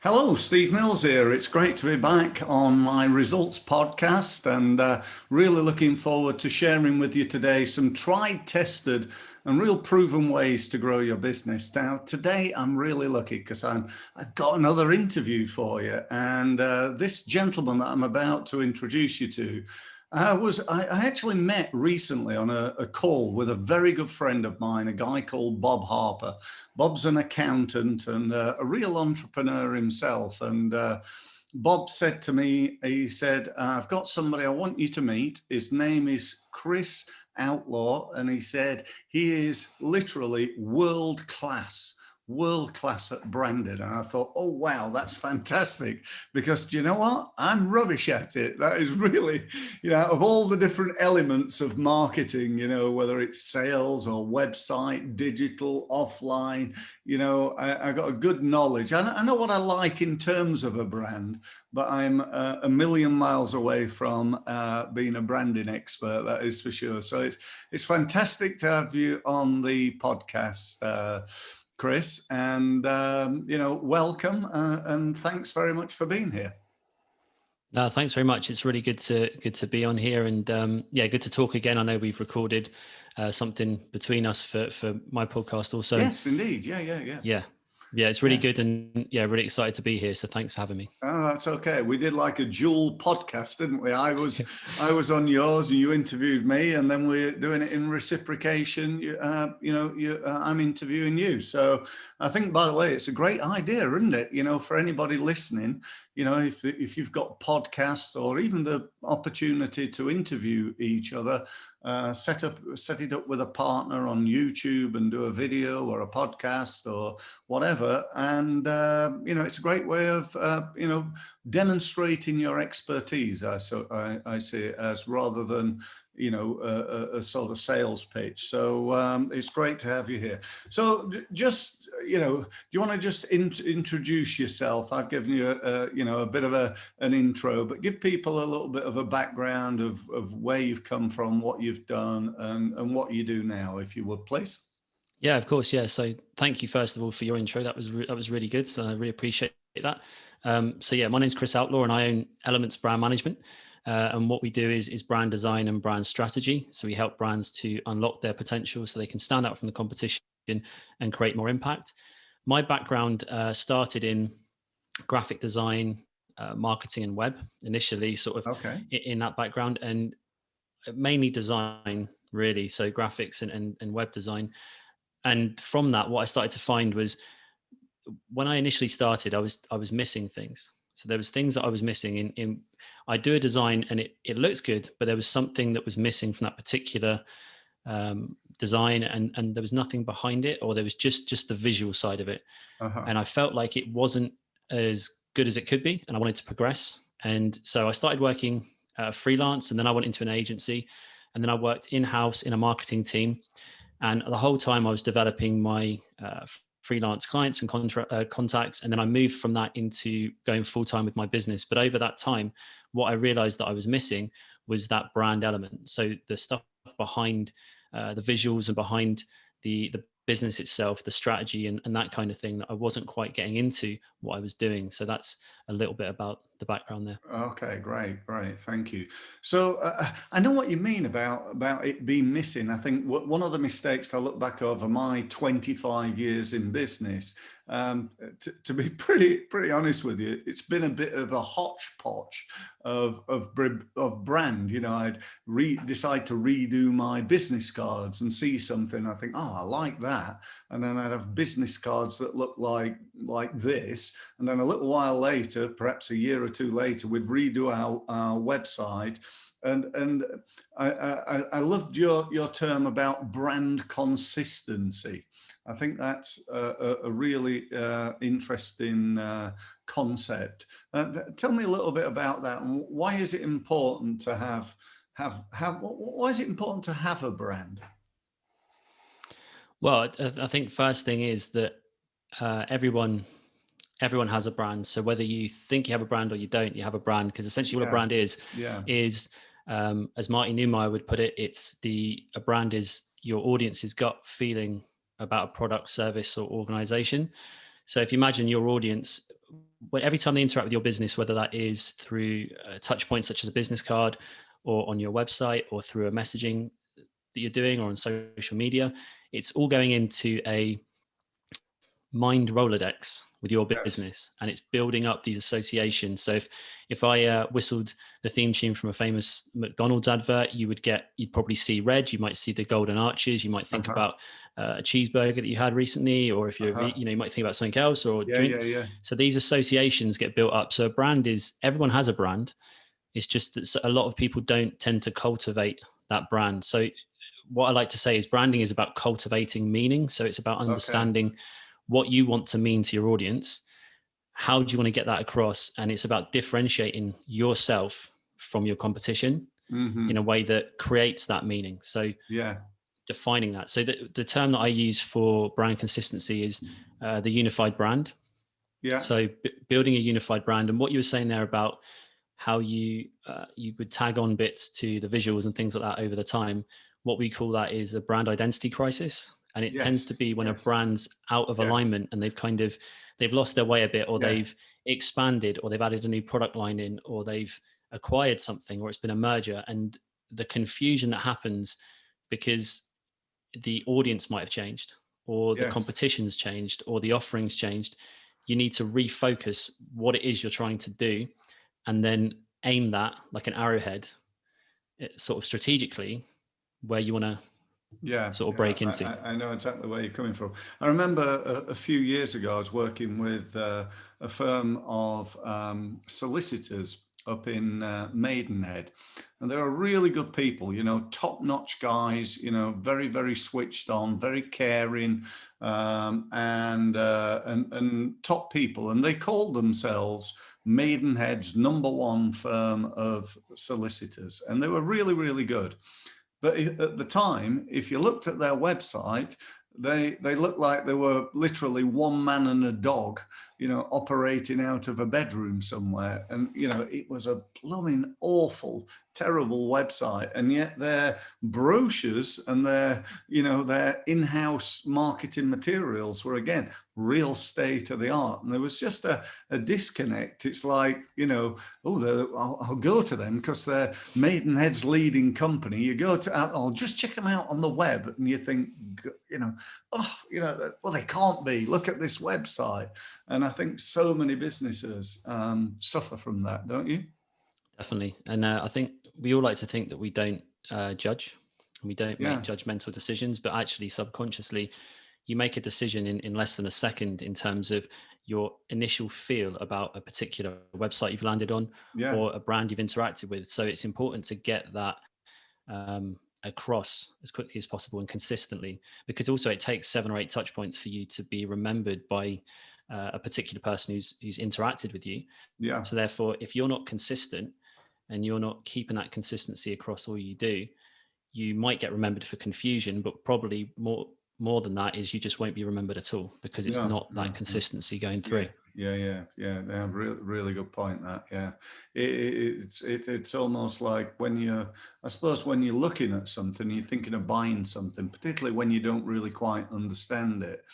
Hello, Steve Mills here. It's great to be back on my results podcast and really looking forward to sharing with you today some tried, tested and real proven ways to grow your business. Now, today I'm really lucky because I've got another interview for you. And this gentleman that I'm about to introduce you to, I actually met recently on a call with a very good friend of mine, a guy called Bob Harper. Bob's an accountant and a real entrepreneur himself. And Bob said to me, he said, I've got somebody I want you to meet. His name is Chris Outlaw. And he said, he is literally world class at branding. And I thought, oh, wow, that's fantastic. Because do you know what? I'm rubbish at it. That is really, of all the different elements of marketing, whether it's sales or website, digital, offline, I got a good knowledge. I know what I like in terms of a brand, but I'm a million miles away from being a branding expert, that is for sure. So it's fantastic to have you on the podcast, Chris, and welcome, and thanks very much for being here. No, thanks very much. It's really good to be on here, and good to talk again. I know we've recorded something between us for my podcast also. Yes, indeed. Yeah. It's really good, and really excited to be here. So thanks for having me. Oh, that's okay. We did like a dual podcast, didn't we? I was on yours, and you interviewed me, and then we're doing it in reciprocation. I'm interviewing you. So I think, by the way, it's a great idea, isn't it? For anybody listening, if you've got podcasts or even the opportunity to interview each other, set it up with a partner on YouTube and do a video or a podcast or whatever. And, it's a great way of, demonstrating your expertise. I see it as, rather than, a sort of sales pitch. So it's great to have you here. So just, do you want to just introduce yourself? I've given you a bit of an intro, but give people a little bit of a background of where you've come from, what you've done, and what you do now, if you would, please. Yeah, of course. Yeah. So thank you, first of all, for your intro. That was really good. So I really appreciate that. My name's Chris Outlaw, and I own Elements Brand Management. And what we do is brand design and brand strategy. So we help brands to unlock their potential so they can stand out from the competition and create more impact. My background started in graphic design, marketing and web initially, sort of in that background, and mainly design, really. So graphics and web design. And from that, what I started to find was, when I initially started, I was missing things. So there was things that I was missing in I do a design and it looks good, but there was something that was missing from that particular design, and there was nothing behind it, or there was just the visual side of it. And I felt like it wasn't as good as it could be, and I wanted to progress. And so I started working freelance, and then I went into an agency, and then I worked in-house in a marketing team. And the whole time I was developing my freelance clients and contacts. And then I moved from that into going full-time with my business. But over that time, what I realized that I was missing was that brand element. So the stuff behind the visuals and behind the business itself, the strategy and that kind of thing, that I wasn't quite getting into what I was doing. So that's a little bit about the background there. Okay, great. Thank you. So I know what you mean about it being missing. I think one of the mistakes I look back over my 25 years in business, to be pretty honest with you, it's been a bit of a hodgepodge of brand. I'd decide to redo my business cards and see something. I think, oh, I like that. And then I'd have business cards that look like this. And then a little while later, perhaps a year or two later, we'd redo our website. And I loved your term about brand consistency. I think that's a really interesting concept. Tell me a little bit about that. And why is it important to have? Why is it important to have a brand? Well, I think first thing is that everyone has a brand. So whether you think you have a brand or you don't, you have a brand, because essentially what a brand is as Marty Neumeier would put it, a brand is your audience's gut feeling about a product, service, or organization. So if you imagine your audience, every time they interact with your business, whether that is through touch points such as a business card or on your website or through a messaging that you're doing or on social media, it's all going into a mind Rolodex with your Yes. business, and it's building up these associations. So if I whistled the theme tune from a famous McDonald's advert, you'd probably see red, you might see the golden arches, you might think Uh-huh. about a cheeseburger that you had recently, or if you're Uh-huh. you might think about something else or Yeah, drink. yeah, yeah. So these associations get built up. So a brand is, everyone has a brand. It's just that a lot of people don't tend to cultivate that brand. So what I like to say is branding is about cultivating meaning. So it's about Okay. understanding what you want to mean to your audience. How do you want to get that across? And it's about differentiating yourself from your competition Mm-hmm. in a way that creates that meaning. So Yeah. defining that. So the term that I use for brand consistency is the unified brand. Yeah. So building a unified brand, and what you were saying there about how you would tag on bits to the visuals and things like that over the time. What we call that is a brand identity crisis, and it tends to Yes. be when a Yes. brand's out of Yeah. alignment and they've lost their way a bit, or Yeah. they've expanded, or they've added a new product line in, or they've acquired something, or it's been a merger, and the confusion that happens because the audience might have changed, or the Yes. competition's changed, or the offerings changed. You need to refocus what it is you're trying to do, and then aim that like an arrowhead, sort of strategically, where you want to Yeah, sort of yeah, break into. I know exactly where you're coming from. I remember a few years ago, I was working with a firm of solicitors up in Maidenhead, and they are really good people, top-notch guys, very, very switched on, very caring, and top people. And they called themselves Maidenhead's #1 firm of solicitors, and they were really, really good. But at the time, if you looked at their website, they looked like they were literally one man and a dog, operating out of a bedroom somewhere. And, it was a blooming awful, terrible website. And yet their brochures and their in-house marketing materials were, again, real state of the art. And there was just a disconnect. It's like, I'll go to them because they're Maidenhead's leading company. You go to, I'll just check them out on the web, and you think, well, they can't be. Look at this website. And I think so many businesses suffer from that, don't you? Definitely. And I think we all like to think that we don't judge, we don't make Yeah, judgmental decisions, but actually subconsciously you make a decision in less than a second in terms of your initial feel about a particular website you've landed on yeah, or a brand you've interacted with. So it's important to get that across as quickly as possible and consistently, because also it takes 7 or 8 touch points for you to be remembered by a particular person who's interacted with you. yeah, So therefore, if you're not consistent and you're not keeping that consistency across all you do, you might get remembered for confusion, but probably more than that is you just won't be remembered at all because it's no, not that no, no. consistency going Yeah, through. yeah. They have really, really good point. That, yeah, it's almost like I suppose, when you're looking at something, you're thinking of buying something, particularly when you don't really quite understand it.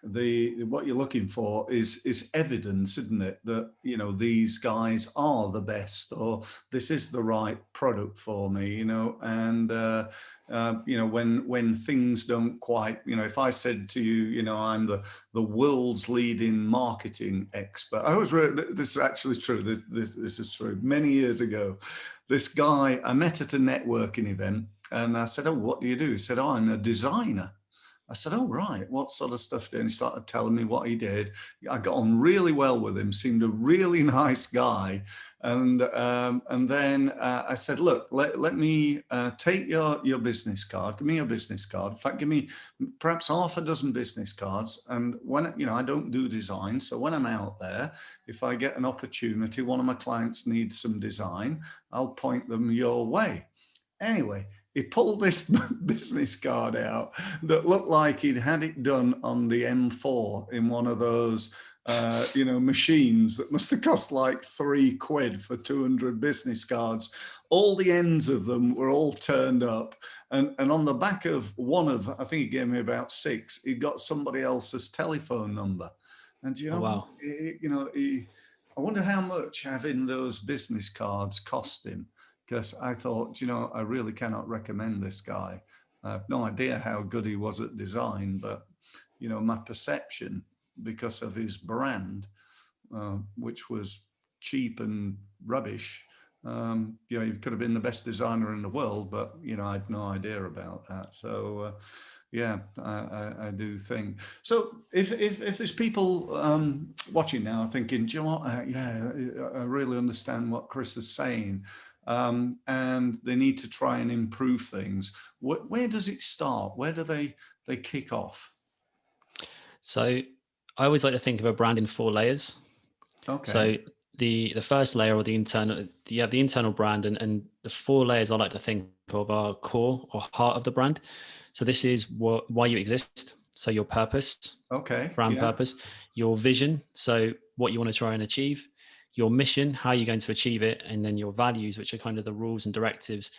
What you're looking for is evidence, isn't it, that these guys are the best, or this is the right product for me, and when things don't quite, if I said to you, I'm the world's leading marketing expert. This is actually true. This is true. Many years ago, this guy I met at a networking event, and I said, "Oh, what do you do?" He said, "Oh, I'm a designer." I said, "Oh, right. What sort of stuff do you?" And he started telling me what he did. I got on really well with him, seemed a really nice guy. And then I said, "Look, let me take your business card. Give me your business card. In fact, give me perhaps half a dozen business cards. And when, I don't do design. So when I'm out there, if I get an opportunity, one of my clients needs some design, I'll point them your way." Anyway, he pulled this business card out that looked like he'd had it done on the M4 in one of those, machines that must have cost like £3 for 200 business cards. All the ends of them were all turned up. And on the back of one of, I think he gave me about 6, he got somebody else's telephone number. And Oh wow. I wonder how much having those business cards cost him, because I thought, I really cannot recommend this guy. I have no idea how good he was at design, but my perception, because of his brand, which was cheap and rubbish. He could have been the best designer in the world, but I had no idea about that. So yeah, I do think so. If there's people watching now thinking, do you know what? Yeah, I really understand what Chris is saying, and they need to try and improve things. Where does it start? Where do they kick off? So I always like to think of a brand in 4 layers. Okay. So the first layer, or the internal, you have the internal brand, and the 4 layers I like to think of are core or heart of the brand. So this is why you exist. So your purpose, Okay. brand Yeah. purpose, your vision, so what you want to try and achieve, your mission, how you're going to achieve it, and then your values, which are kind of the rules and directives,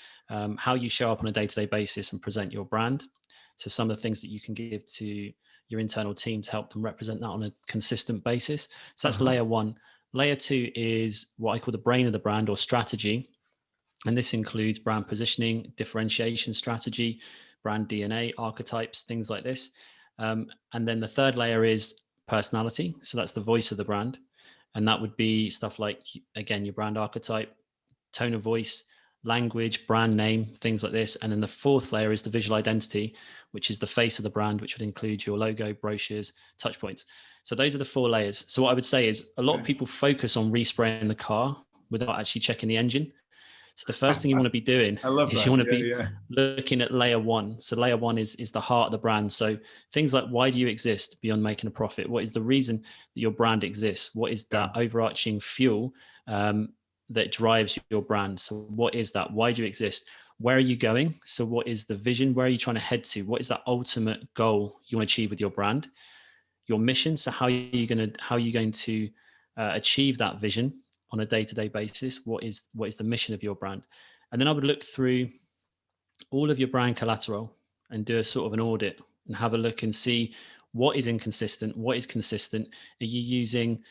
how you show up on a day-to-day basis and present your brand. So some of the things that you can give to your internal team to help them represent that on a consistent basis. So that's Uh-huh. layer one. Layer two is what I call the brain of the brand, or strategy. And this includes brand positioning, differentiation strategy, brand DNA, archetypes, things like this. And then the third layer is personality. So that's the voice of the brand. And that would be stuff like, again, your brand archetype, tone of voice, language, brand name, things like this. And then the fourth layer is the visual identity, which is the face of the brand, which would include your logo, brochures, touch points. So those are the 4 layers. So what I would say is a lot of people focus on respraying the car without actually checking the engine. So the first thing you want to be doing I love is you that. want to Yeah, be yeah. looking at layer one. So layer one is the heart of the brand. So things like, why do you exist beyond making a profit? What is the reason that your brand exists? What is that overarching fuel that drives your brand? So what is that? Why do you exist? Where are you going? So what is the vision? Where are you trying to head to? What is that ultimate goal you want to achieve with your brand? Your mission. So how are you going to achieve that vision on a day-to-day basis? What is the mission of your brand? And then I would look through all of your brand collateral and do a sort of an audit and have a look and see what is inconsistent, what is consistent. Are you using,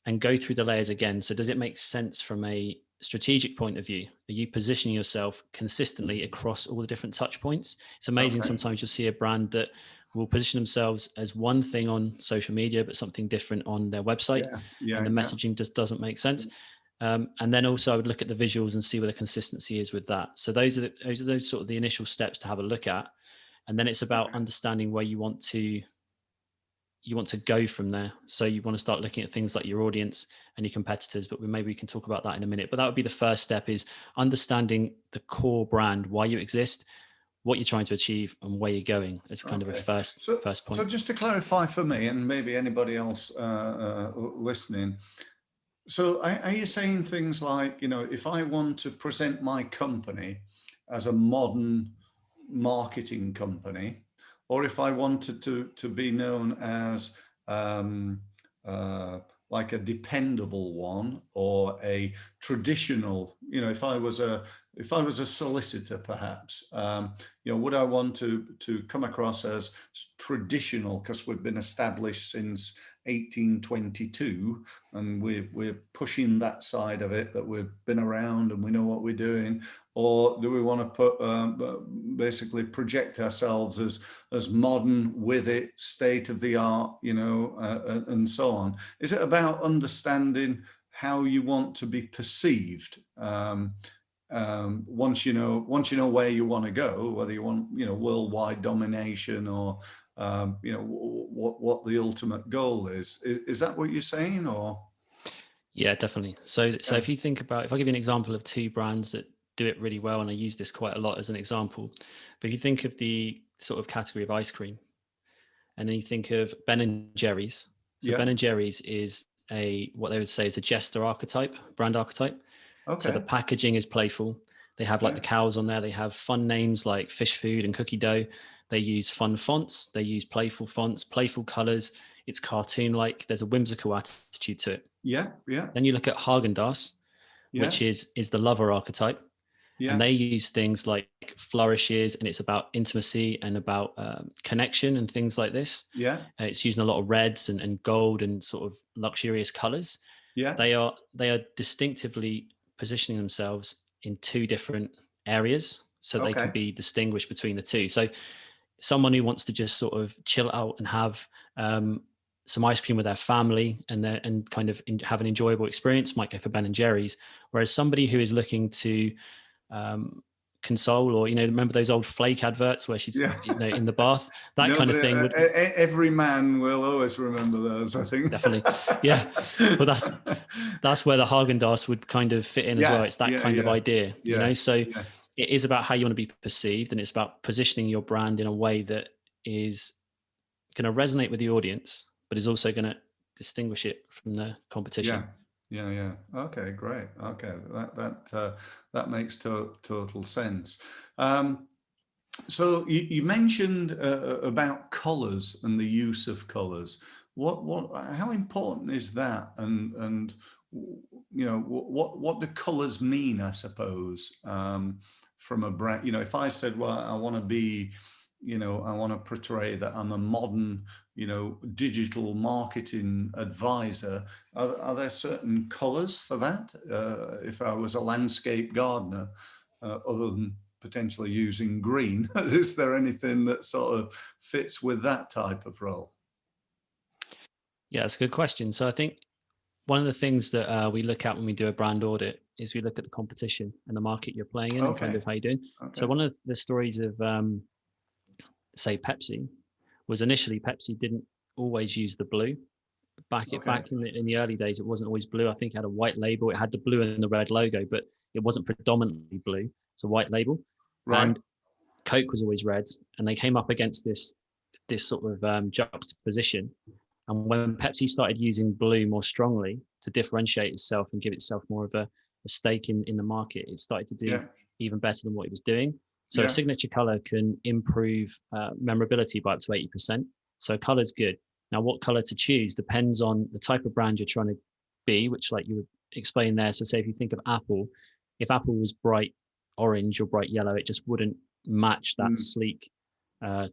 and go through the layers again? So does it make sense from a strategic point of view? Are you positioning yourself consistently across all the different touch points? It's amazing. Okay. Sometimes you'll see a brand that will position themselves as one thing on social media, but something different on their website. Yeah. And Yeah. the Yeah. messaging just doesn't make sense. And then also I would look at the visuals and see where the consistency is with that. So those are those sort of the initial steps to have a look at. And then it's about understanding where you want to go from there. So you want to start looking at things like your audience and your competitors, but maybe we can talk about that in a minute. But that would be the first step, is understanding the core brand, why you exist, what you're trying to achieve, and where you're going. It's kind of a Okay. first So point. just to clarify for me, and maybe anybody else listening, so are you saying things like, if I want to present my company as a modern marketing company, or if I wanted to be known as um, uh, like a dependable one, or a traditional, if I was a solicitor, perhaps, would I want to come across as traditional because we've been established since 1822, and we're pushing that side of it, that we've been around and we know what we're doing? Or do we want to put basically project ourselves as modern with it, state of the art, and so on? Is it about understanding how you want to be perceived? Once you know where you want to go, whether you want worldwide domination, or what the ultimate goal is that what you're saying? Or Yeah, definitely. So if you think about, if I give you an example of 2 brands that do it really well, and I use this quite a lot as an example, but if you think of the sort of category of ice cream, and then you think of Ben and Jerry's. So yeah, Ben and Jerry's is what they would say is a jester archetype, brand archetype. So the okay, packaging is playful. They have like the cows on there. They have fun names like fish food and cookie dough. They use fun fonts. They use playful fonts, playful colors. It's cartoon-like. There's a whimsical attitude to it. yeah, yeah, Then you look at Haagen-Dazs, yeah, which is the lover archetype. And Yeah. they use things like flourishes, and it's about intimacy and about connection and things like this. Yeah. It's using a lot of reds and gold and sort of luxurious colors. Yeah. They are distinctively positioning themselves in two different areas so they can Okay. be distinguished between the two. So someone who wants to just sort of chill out and have some ice cream with their family and kind of have an enjoyable experience might go for Ben and Jerry's, whereas somebody who is looking to console, or remember those old Flake adverts where she's Yeah. in the bath, that kind of Nobody, thing would every man will always remember those, I think. definitely, yeah. Well, that's where the Haagen-Dazs would kind of fit in as well. Yeah. It's that Yeah. kind of Yeah. idea, Yeah. so Yeah. it is about how you want to be perceived, and it's about positioning your brand in a way that is going to resonate with the audience, but is also going to distinguish it from the competition. Yeah. Yeah. Yeah. Okay. Great. Okay. That makes total sense. So you mentioned about colours and the use of colours. How important is that? And what do colours mean? I suppose from a brand. If I said, well, I want to be, I want to portray that I'm a modern, digital marketing advisor. Are there certain colours for that? If I was a landscape gardener, other than potentially using green, is there anything that sort of fits with that type of role? Yeah, that's a good question. So I think one of the things that we look at when we do a brand audit is we look at the competition and the market you're playing in and kind Okay. of how you're doing. So Okay. one of the stories of, say, Pepsi was initially Pepsi didn't always use the blue. Back Okay. in the early days, it wasn't always blue. I think it had a white label. It had the blue and the red logo, but it wasn't predominantly blue. It's a white label. Right. And Coke was always red, and they came up against this sort of juxtaposition. And when Pepsi started using blue more strongly to differentiate itself and give itself more of a stake in the market, it started to do Yeah. even better than what it was doing. So a Yeah. signature color can improve memorability by up to 80%. So color's good. Now, what color to choose depends on the type of brand you're trying to be, which, like you explained there. So say if you think of Apple, if Apple was bright orange or bright yellow, it just wouldn't match that Mm. sleek,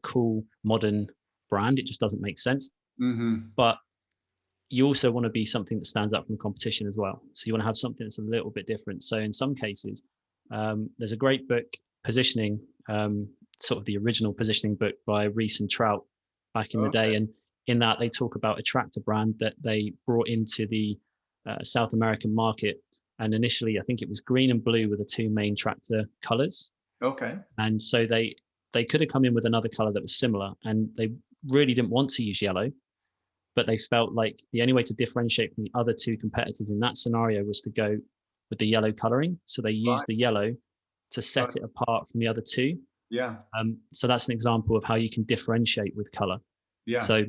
cool, modern brand. It just doesn't make sense. Mm-hmm. But you also want to be something that stands out from the competition as well. So you want to have something that's a little bit different. So in some cases, there's a great book, Positioning, sort of the original positioning book by Rees and Trout back in the day. Okay. And in that, they talk about a tractor brand that they brought into the South American market. And initially, I think it was green and blue were the two main tractor colors. Okay. And so they could have come in with another color that was similar, and they really didn't want to use yellow, but they felt like the only way to differentiate from the other two competitors in that scenario was to go with the yellow coloring. So they used Right. the yellow to set Right. it apart from the other two. Yeah. So that's an example of how you can differentiate with color. Yeah. So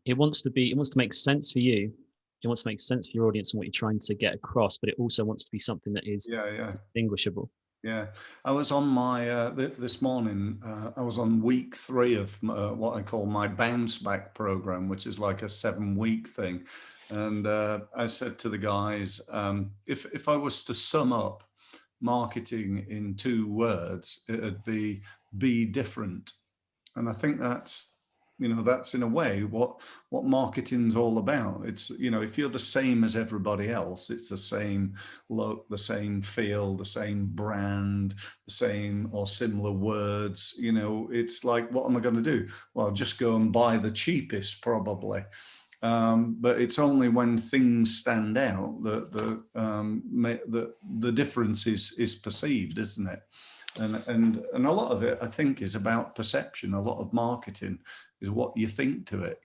it wants to make sense for you. It wants to make sense for your audience and what you're trying to get across, but it also wants to be something that is Yeah. Yeah. distinguishable. Yeah, I was on my this morning. I was on week 3 of what I call my bounce back program, which is like a 7-week thing. And I said to the guys, if I was to sum up marketing in 2 words, it'd be different. And I think that's in a way what marketing's all about. It's, if you're the same as everybody else, it's the same look, the same feel, the same brand, the same or similar words. It's like, what am I going to do? Well, just go and buy the cheapest, probably. But it's only when things stand out that the difference is perceived, isn't it? And a lot of it, I think, is about perception. A lot of marketing is what you think to it,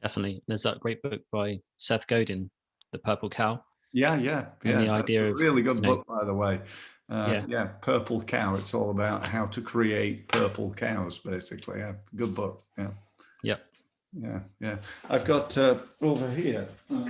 Definitely. There's that great book by Seth Godin, The Purple Cow, Yeah, yeah, and yeah. the That's a idea of, really good book, by the way. yeah, Yeah, Purple Cow. It's all about how to create purple cows, basically. Yeah, good book. Yeah, yeah. yeah, yeah. I've got over here,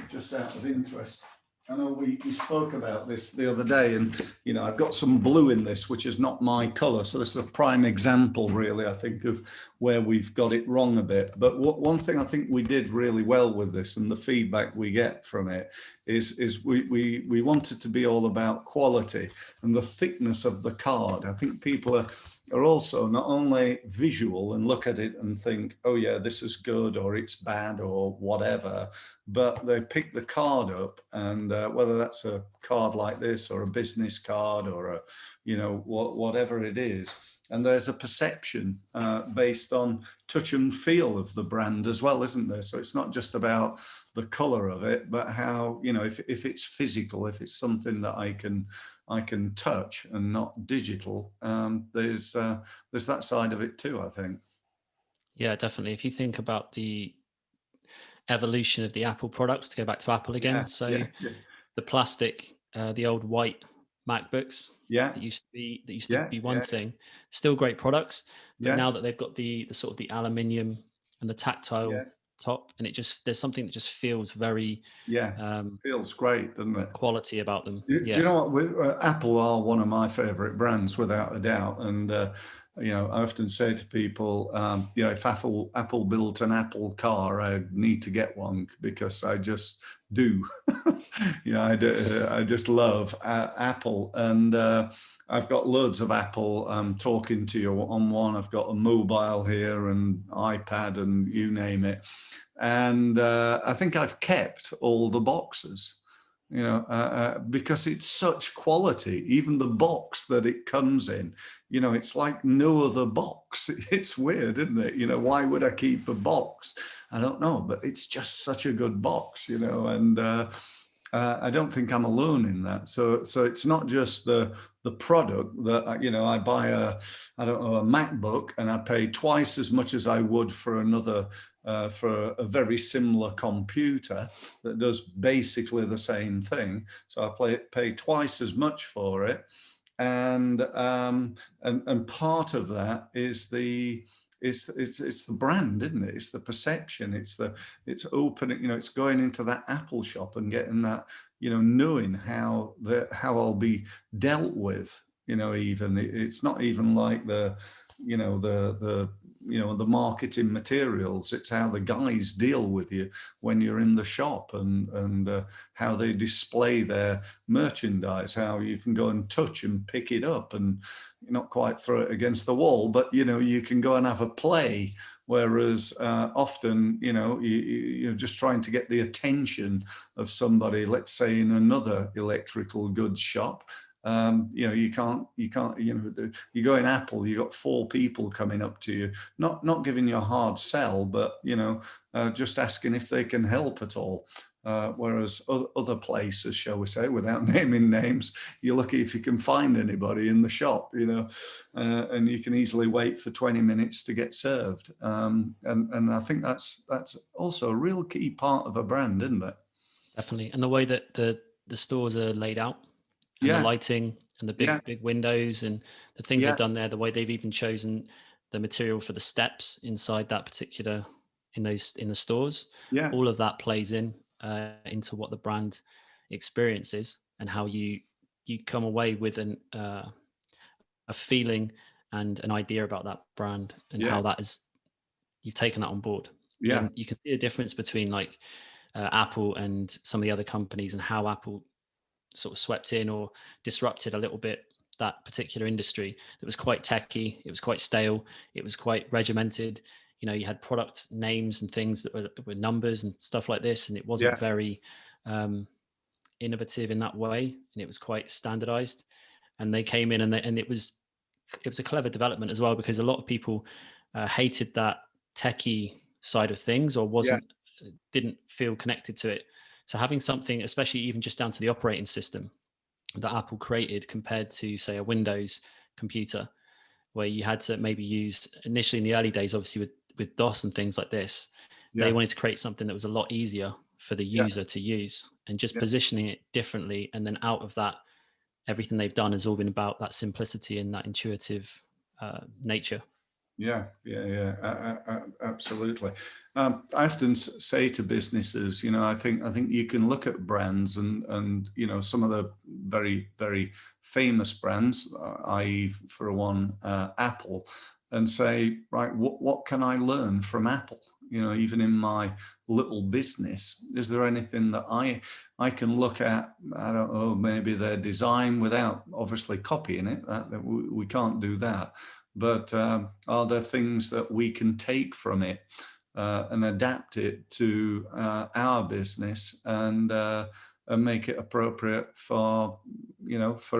just out of interest, I know we spoke about this the other day, and I've got some blue in this, which is not my color. So this is a prime example, really, I think, of where we've got it wrong a bit. But one thing I think we did really well with this, and the feedback we get from it, is we want it to be all about quality and the thickness of the card. I think people are also not only visual and look at it and think, oh yeah, this is good or it's bad or whatever, but they pick the card up, and whether that's a card like this or a business card or a, whatever it is, and there's a perception based on touch and feel of the brand as well, isn't there? So it's not just about the color of it, but how, if it's physical, if it's something that I can touch and not digital, there's that side of it too, I think. Yeah, definitely. If you think about the evolution of the Apple products, to go back to Apple again, Yeah, so yeah, yeah, the plastic, the old white MacBooks yeah, that used to be one yeah, thing, still great products, but yeah, now that they've got the sort of the aluminium and the yeah, tactile top, and there's something that just feels very yeah. um, Feels great, doesn't it? quality about them. Do you Yeah, know what? Apple are one of my favorite brands, without a doubt. And I often say to people, if Apple built an Apple car, I need to get one because I just do. I just love Apple, and I've got loads of Apple. Talking to you on one. I've got a mobile here and iPad and you name it, and I think I've kept all the boxes, because it's such quality. Even the box that it comes in, it's like no other box. It's weird, isn't it? Why would I keep a box? I don't know, but it's just such a good box, and I don't think I'm alone in that. So it's not just the product that I buy I don't know, a MacBook, and I pay twice as much as I would for another for a very similar computer that does basically the same thing. So I pay twice as much for it, and part of that is it's the brand, isn't it? It's the perception. It's opening. It's going into that Apple shop and getting that. Knowing how I'll be dealt with. Even it's not even like the marketing materials. It's how the guys deal with you when you're in the shop, and how they display their merchandise, how you can go and touch and pick it up and not quite throw it against the wall, but you can go and have a play. Whereas often, you're just trying to get the attention of somebody, let's say in another electrical goods shop. You can't, you go in Apple, you got 4 people coming up to you, not giving you a hard sell, but, just asking if they can help at all. Whereas other places, shall we say, without naming names, you're lucky if you can find anybody in the shop, and you can easily wait for 20 minutes to get served. And I think that's also a real key part of a brand, isn't it? definitely. And the way that the stores are laid out, and the Yeah, lighting and the yeah, big windows and the things they've yeah, done there, the way they've even chosen the material for the steps inside that particular in the stores, yeah, all of that plays into what the brand experience is, and how you come away with a feeling and an idea about that brand, and yeah, how that is you've taken that on board. yeah, And you can see a difference between like Apple and some of the other companies, and how Apple sort of swept in or disrupted a little bit that particular industry that was quite techy, it was quite stale, it was quite regimented. You had product names and things that were numbers and stuff like this, and it wasn't yeah, very um, innovative in that way, and it was quite standardized. And they came in, and it was a clever development as well, because a lot of people hated that techie side of things, or yeah, didn't feel connected to it. So having something, especially even just down to the operating system that Apple created, compared to say a Windows computer, where you had to maybe use initially in the early days, obviously with DOS and things like this, they yeah, wanted to create something that was a lot easier for the yeah, user to use, and just yeah. positioning it differently. And then out of that, everything they've done has all been about that simplicity and that intuitive nature. Yeah, absolutely. I often say to businesses, I think you can look at brands and some of the very, very famous brands, i.e., for one, Apple, and say, right, what can I learn from Apple? Even in my little business, is there anything that I can look at? I don't know, maybe their design without obviously copying it. That we can't do that. But are there things that we can take from it and adapt it to our business and make it appropriate for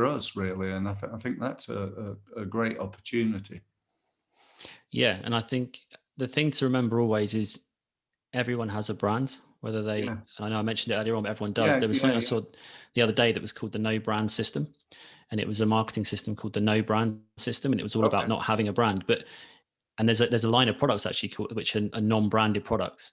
us really? And I think that's a great opportunity. Yeah, and I think the thing to remember always is everyone has a brand, whether they, Yeah, I know I mentioned it earlier on, but everyone does. yeah, There was yeah, something I yeah. saw the other day that was called the no brand system. And it was a marketing system called the no brand system. And it was all about Okay, not having a brand. And there's a line of products actually called, which are non-branded products.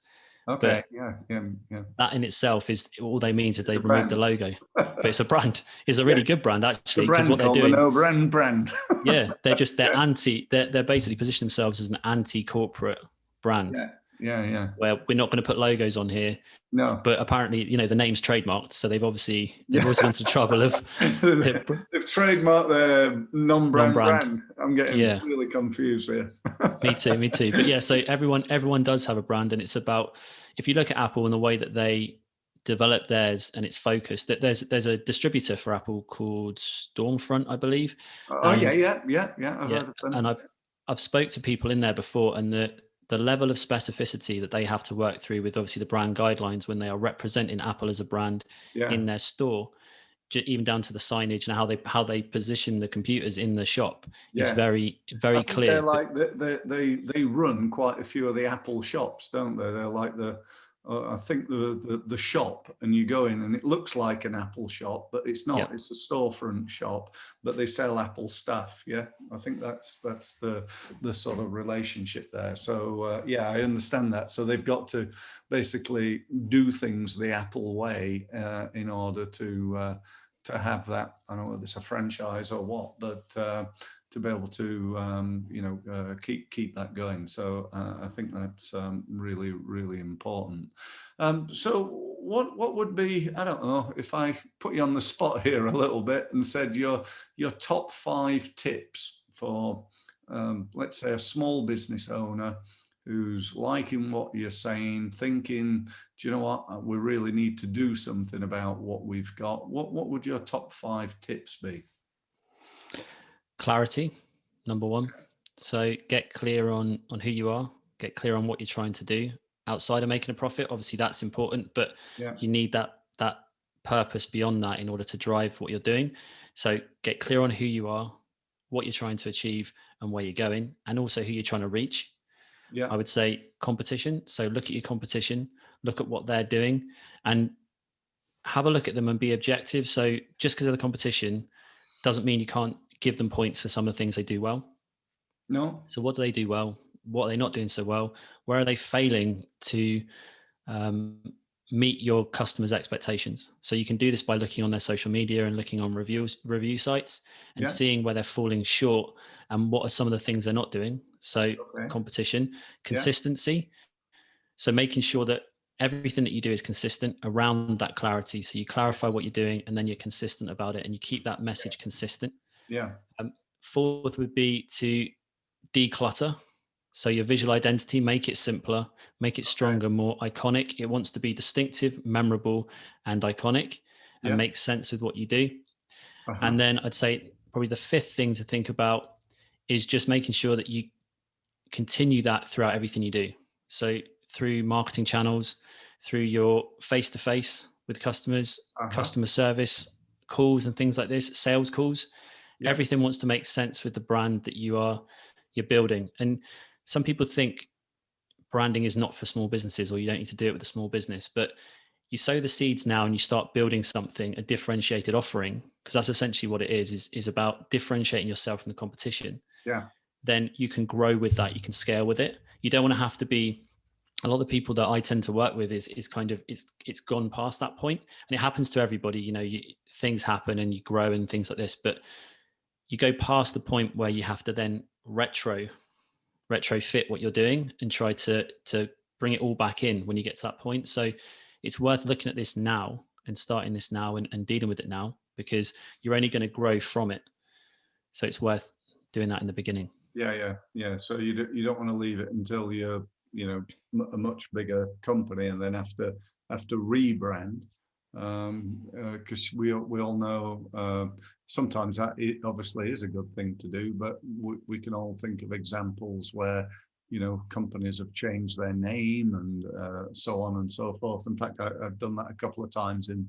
okay, But yeah, yeah, yeah. that in itself is all they means is It's a they've removed the brand. logo. But it's a brand. It's a Yeah, really good brand the actually, because what brand they're called the doing, No Brand. yeah, Yeah, they're basically positioning themselves as an anti-corporate brand yeah, yeah, yeah. where we're not going to put logos on here. No. But apparently, the name's trademarked, so they've obviously Yeah. gone to the trouble of They've trademarked their non-brand non-brand. brand. I'm getting Yeah, really confused here. me too, me too. But yeah, so everyone does have a brand, and it's about, if you look at Apple and the way that they develop theirs and it's focused, that there's a distributor for Apple called Stormfront, I believe, Oh yeah, and yeah, yeah, yeah. I've yeah, heard of them. and I've spoke to people in there before, and the level of specificity that they have to work through with obviously the brand guidelines when they are representing Apple as a brand Yeah, in their store, even down to the signage and how they position the computers in the shop is yeah. very, I very think they're clear. But like they run quite a few of the Apple shops, don't they? They're like I think the shop, and you go in and it looks like an Apple shop, but it's yeah, not. It's a storefront shop, but they sell Apple stuff. Yeah, I think that's the sort of relationship there. So yeah, I understand that. So they've got to basically do things the Apple way in order to have that. I don't know whether it's a franchise or what, but to be able to keep that going. So I think that's really, really important. So what would be, I don't know, if I put you on the spot here a little bit and said your top 5 tips for let's say a small business owner who's liking what you're saying, thinking, do you know what, we really need to do something about what we've got. What would your top 5 tips be? clarity, number one. So get clear on who you are, get clear on what you're trying to do outside of making a profit. Obviously, that's important, but Yeah, you need that purpose beyond that in order to drive what you're doing. So get clear on who you are, what you're trying to achieve, and where you're going, and also who you're trying to reach. yeah, I would say competition. So look at your competition, look at what they're doing, and have a look at them and be objective. So just because of the competition doesn't mean you can't give them points for some of the things they do well. no, So what do they do well? What are they not doing so well? Where are they failing to um, meet your customers' expectations? So you can do this by looking on their social media and looking on review sites and yeah, seeing where they're falling short and what are some of the things they're not doing. So okay, competition, yeah, consistency. So making sure that everything that you do is consistent around that clarity. So you clarify what you're doing and then you're consistent about it and you keep that message consistent. yeah, Um, Fourth would be to declutter. So your visual identity, make it simpler, make it okay, stronger, more iconic. It wants to be distinctive, memorable, and iconic and yeah, make sense with what you do. uh-huh, And then I'd say probably the fifth thing to think about is just making sure that you continue that throughout everything you do. So through marketing channels, through your face to face with customers, uh-huh, customer service calls and things like this, sales calls, yeah, everything wants to make sense with the brand that you're building. And some people think branding is not for small businesses or you don't need to do it with a small business, but you sow the seeds now and you start building something, a differentiated offering, because that's essentially what it is about differentiating yourself from the competition. yeah, Then you can grow with that, you can scale with it. You don't want to have to be, a lot of the people that I tend to work with is kind of it's gone past that point, and it happens to everybody. Things happen and you grow and things like this, but you go past the point where you have to then retrofit what you're doing and try to bring it all back in when you get to that point. So it's worth looking at this now and starting this now and dealing with it now, because you're only going to grow from it. So it's worth doing that in the beginning. Yeah. So you don't want to leave it until you're, a much bigger company and then have to rebrand, because we all know sometimes that it obviously is a good thing to do, but we can all think of examples where companies have changed their name and so on and so forth. In fact, I've done that a couple of times in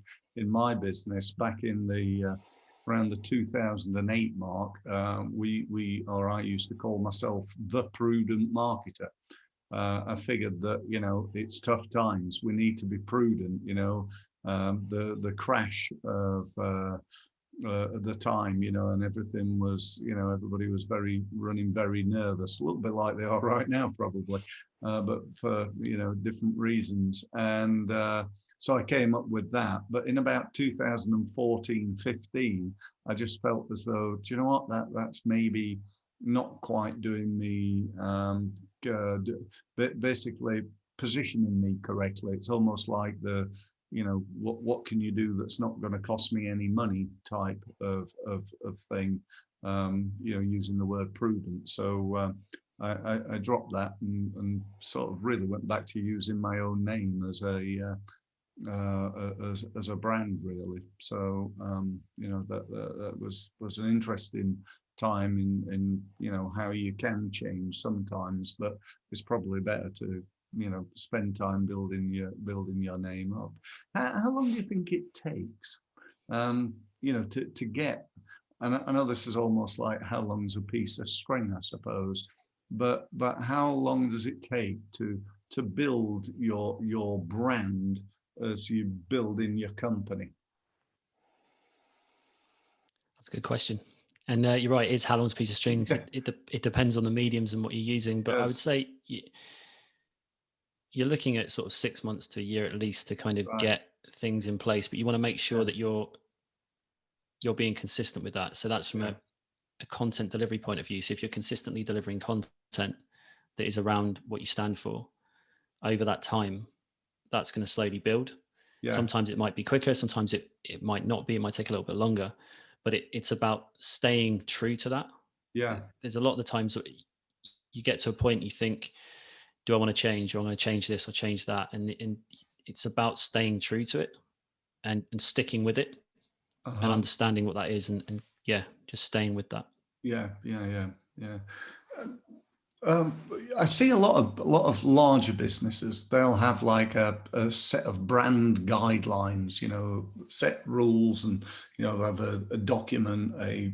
my business back in the around the 2008 mark. I used to call myself the prudent marketer. I figured that it's tough times. We need to be prudent. The crash of the time, and everything was, everybody was running very nervous, a little bit like they are right now, probably, but for different reasons. And so I came up with that. But in about 2014-15, I just felt as though, do you know what, that's maybe not quite doing me good, but basically positioning me correctly. It's almost like the what can you do that's not going to cost me any money type of thing, using the word prudent. So I dropped that and sort of really went back to using my own name as a brand, really. So that was an interesting time in how you can change sometimes, but it's probably better to spend time building your name up. How long do you think it takes to get, and I know this is almost like how long's a piece of string, I suppose, but how long does it take to build your brand as you build in your company? That's a good question. And you're right, it's how long's a piece of string. Yeah. It depends on the mediums and what you're using, but yes. I would say you're looking at sort of 6 months to a year at least to kind of get things in place, but you want to make sure that you're being consistent with that. So that's from a content delivery point of view. So if you're consistently delivering content that is around what you stand for over that time, that's going to slowly build. Yeah. Sometimes it might be quicker, sometimes it might not be, it might take a little bit longer, but it's about staying true to that. Yeah. There's a lot of the times that you get to a point you think, do I want to change, or I'm going to change this or change that? And it's about staying true to it and sticking with it and understanding what that is and just staying with that. Yeah. I see a lot of larger businesses. They'll have like a set of brand guidelines, set rules, and they'll have a document, a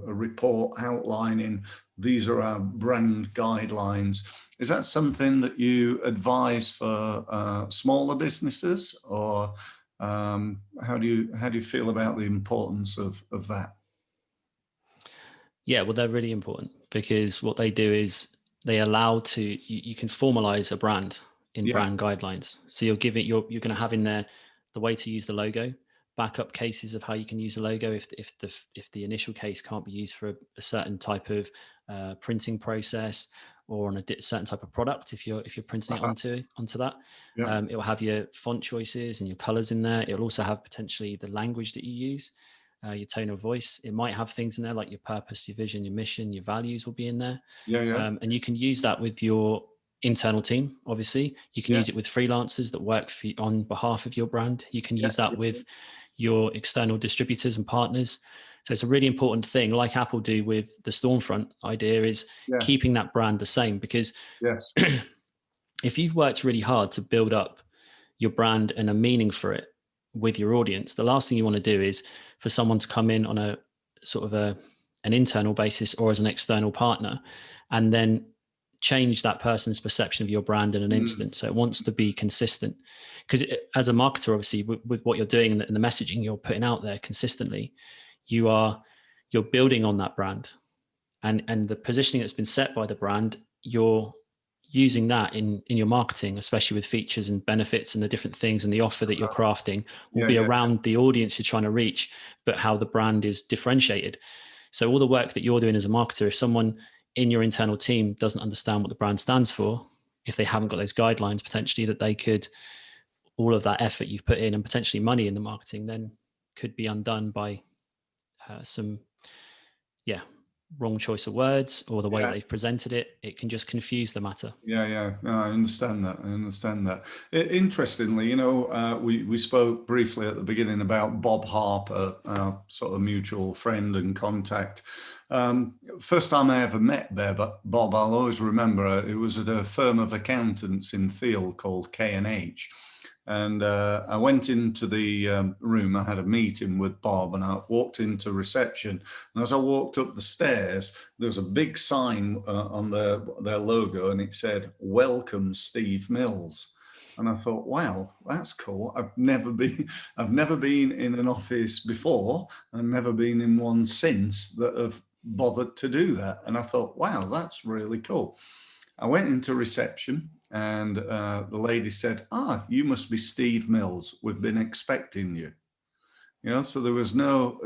report outlining these are our brand guidelines. Is that something that you advise for smaller businesses, or how do you feel about the importance of that? Yeah, well, they're really important because what they do is they allow you can formalize a brand in brand guidelines. So you're going to have in there the way to use the logo, backup cases of how you can use the logo if the initial case can't be used for a certain type of printing process or on a certain type of product. If you're printing it onto that, it will have your font choices and your colors in there. It will also have potentially the language that you use. Your tone of voice. It might have things in there like your purpose, your vision, your mission, your values will be in there. And you can use that with your internal team. Obviously, you can use it with freelancers that work for you on behalf of your brand. You can use that with your external distributors and partners. So it's a really important thing, like Apple do with the Stormfront idea, is keeping that brand the same. Because if you've worked really hard to build up your brand and a meaning for it with your audience, the last thing you want to do is for someone to come in on a sort of an internal basis or as an external partner and then change that person's perception of your brand in an instant. So it wants to be consistent, because as a marketer, obviously with what you're doing and the messaging you're putting out there consistently, you're building on that brand and the positioning that's been set by the brand. You're using that in your marketing, especially with features and benefits and the different things and the offer that you're crafting will be around the audience you're trying to reach, but how the brand is differentiated. So all the work that you're doing as a marketer, if someone in your internal team doesn't understand what the brand stands for, if they haven't got those guidelines, potentially that they could, all of that effort you've put in and potentially money in the marketing then could be undone by some wrong choice of words or the way Yeah. they've presented it. It can just confuse the matter. Yeah. No, I understand that. Interestingly, we spoke briefly at the beginning about Bob Harper, our sort of mutual friend and contact. First time I ever met Bob, I'll always remember, it was at a firm of accountants in Thiel called K&H. And I went into the room. I had a meeting with Bob, and I walked into reception. And as I walked up the stairs, there was a big sign on their logo, and it said, "Welcome, Steve Mills." And I thought, wow, that's cool. I've never been in an office before, and never been in one since that have bothered to do that. And I thought, wow, that's really cool. I went into reception, and the lady said, "You must be Steve Mills. We've been expecting you." So there was no,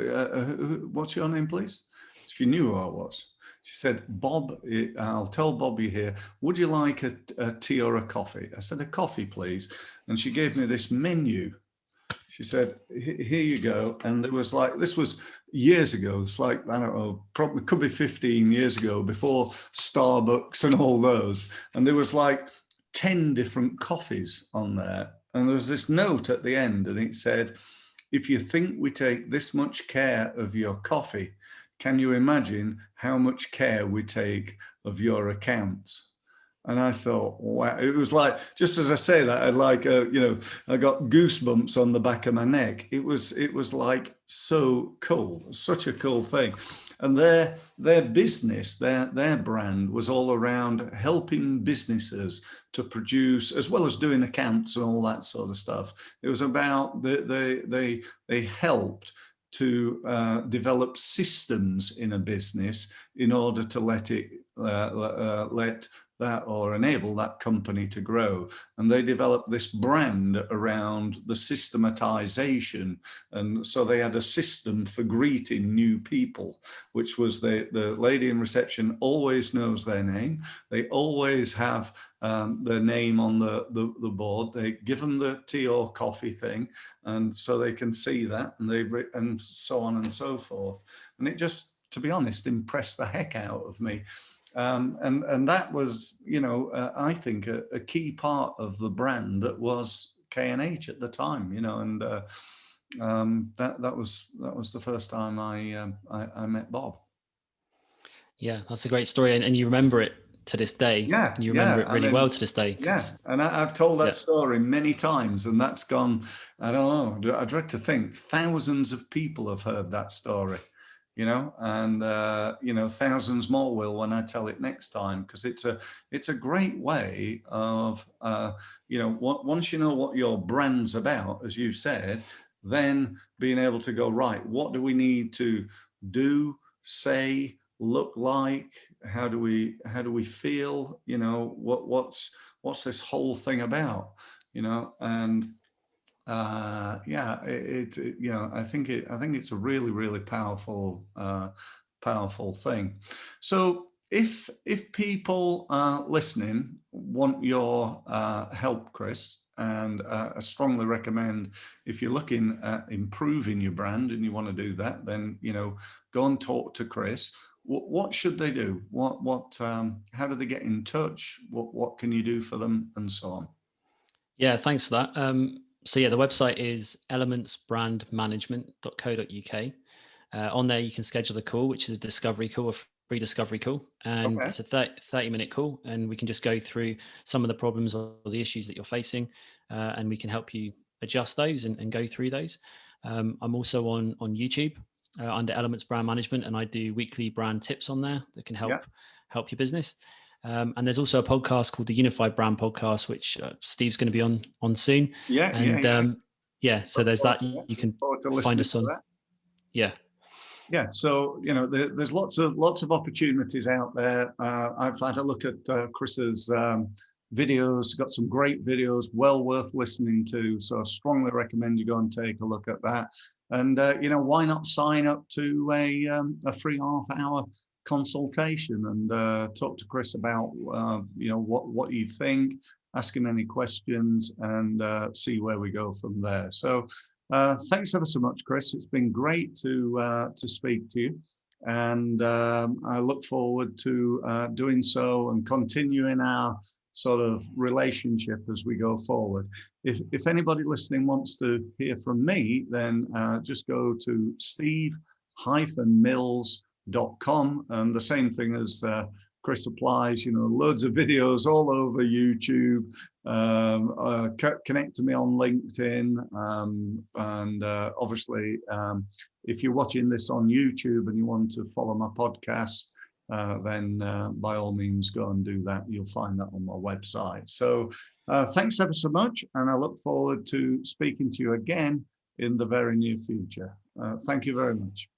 "What's your name, please?" She knew who I was. She said, "Bob, I'll tell Bob you're here. Would you like a tea or a coffee?" I said, "A coffee, please." And she gave me this menu. She said, "Here you go." And there was this was years ago. It's I don't know, probably could be 15 years ago, before Starbucks and all those. And there was 10 different coffees on there. And there was this note at the end, and it said, "If you think we take this much care of your coffee, can you imagine how much care we take of your accounts?" And I thought, wow, it was just as I say that, I got goosebumps on the back of my neck. It was so cool, such a cool thing. And their business, their brand was all around helping businesses to produce, as well as doing accounts and all that sort of stuff. It was about they helped to develop systems in a business in order to let that or enable that company to grow. And they developed this brand around the systematization. And so they had a system for greeting new people, which was the lady in reception always knows their name. They always have their name on the board. They give them the tea or coffee thing, and so they can see that, and so on and so forth. And it just, to be honest, impressed the heck out of me. And that was, I think a key part of the brand that was K&H at the time, and that was the first time I met Bob. Yeah, that's a great story, and you remember it to this day. Yeah, and you remember it really well to this day. Yeah, and I've told that story many times, and that's gone, I don't know, I dread to think thousands of people have heard that story. And thousands more will when I tell it next time, because it's a great way of once you know what your brand's about, as you said, then being able to go, right, what do we need to do, say, look like, how do we feel, what's this whole thing about, and I think it's a really, really powerful thing. So if people listening want your help, Chris, and I strongly recommend, if you're looking at improving your brand and you want to do that, then go and talk to Chris. What should they do? How do they get in touch? What can you do for them, and so on? Yeah, thanks for that. So the website is elementsbrandmanagement.co.uk. On there, you can schedule a call, which is a discovery call, a free discovery call. And It's a 30-minute call. And we can just go through some of the problems or the issues that you're facing. And we can help you adjust those and go through those. I'm also on YouTube under Elements Brand Management, and I do weekly brand tips on there that can help your business. And there's also a podcast called the Unified Brand Podcast, which Steve's going to be on soon. So there's that. You can find us on. Yeah. So there's lots of opportunities out there. I've had a look at Chris's videos. Got some great videos, well worth listening to. So I strongly recommend you go and take a look at that. And why not sign up to a free half-hour consultation and talk to Chris about what you think, ask him any questions, and see where we go from there. So thanks ever so much, Chris. It's been great to speak to you, and I look forward to doing so and continuing our sort of relationship as we go forward. If anybody listening wants to hear from me, then just go to steve-mills.com, and the same thing as Chris applies, loads of videos all over YouTube. Connect to me on LinkedIn, and obviously if you're watching this on YouTube and you want to follow my podcast, then by all means go and do that. You'll find that on my website. So thanks ever so much, and I look forward to speaking to you again in the very near future. Thank you very much.